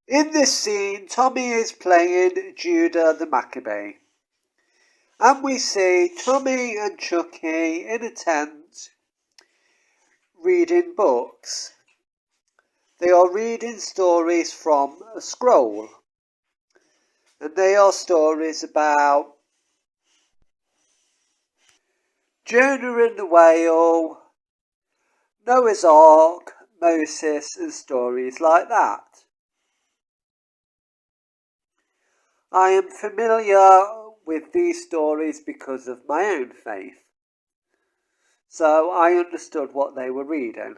In this scene, Tommy is playing Judah the Maccabee. And we see Tommy and Chucky in a tent reading books. They are reading stories from a scroll. And they are stories about Jonah and the whale, Noah's Ark, Moses, and stories like that. I am familiar with these stories because of my own faith, so I understood what they were reading.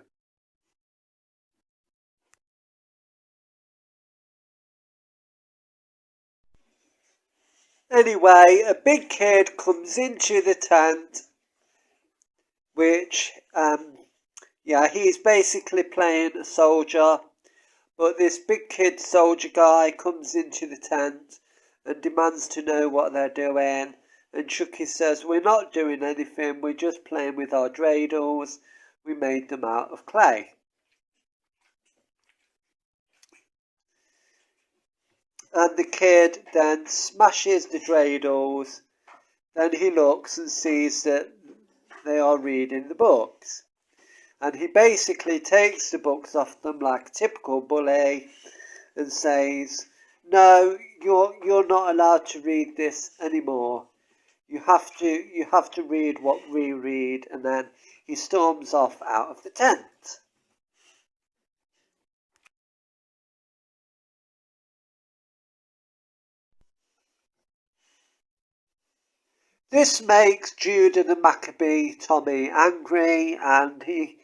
Anyway, a big kid comes into the tent, which, he's basically playing a soldier, but this big kid soldier guy comes into the tent and demands to know what they're doing. And Chucky says, "We're not doing anything, we're just playing with our dreidels. We made them out of clay." And the kid then smashes the dreidels. Then he looks and sees that they are reading the books. And he basically takes the books off them like a typical bully and says, "No, you're not allowed to read this anymore. You have to read what we read." And then he storms off out of the tent. This makes Judah the Maccabee Tommy angry, and he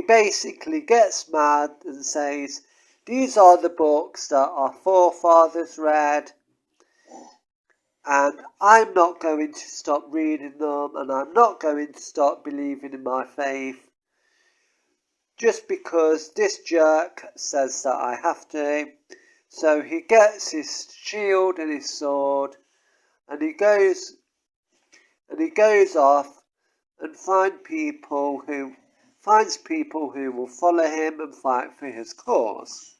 basically gets mad and says, "These are the books that our forefathers read, and I'm not going to stop reading them, and I'm not going to stop believing in my faith just because this jerk says that I have to." So he gets his shield and his sword, and he goes off and finds people who will follow him and fight for his cause.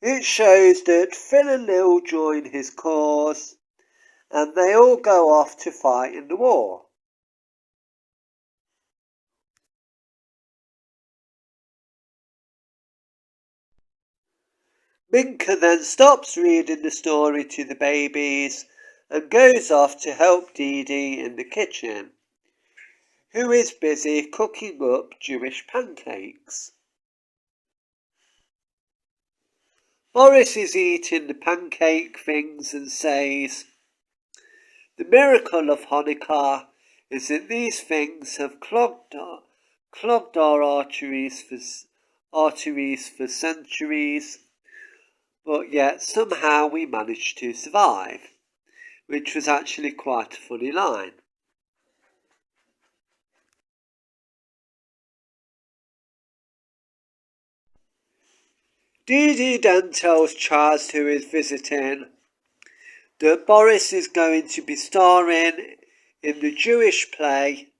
It shows that Phil and Lil join his cause, and they all go off to fight in the war. Minka then stops reading the story to the babies and goes off to help Dee Dee in the kitchen, who is busy cooking up Jewish pancakes. Boris is eating the pancake things and says, "The miracle of Hanukkah is that these things have clogged our arteries for centuries, but yet somehow we managed to survive," which was actually quite a funny line. Dee Dee then tells Chaz, who is visiting, that Boris is going to be starring in the Jewish play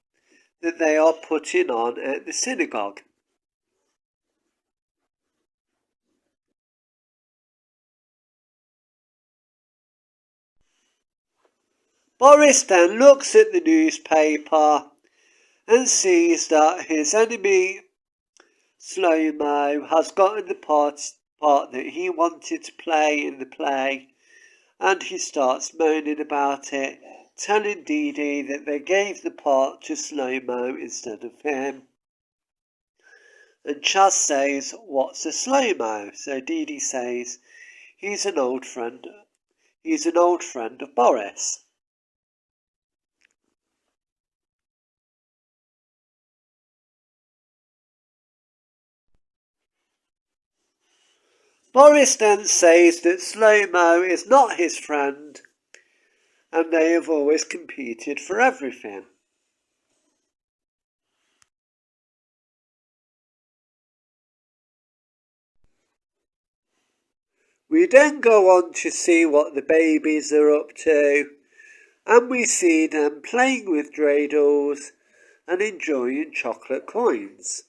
that they are putting on at the synagogue. Boris then looks at the newspaper and sees that his enemy Slow-Mo has gotten the part that he wanted to play in the play, and he starts moaning about it, telling Dee Dee that they gave the part to Slow-Mo instead of him. And Chaz says, "What's a Slow-Mo?" So Dee Dee says, He's an old friend of Boris." Boris then says that Slow-Mo is not his friend, and they have always competed for everything. We then go on to see what the babies are up to, and we see them playing with dreidels and enjoying chocolate coins.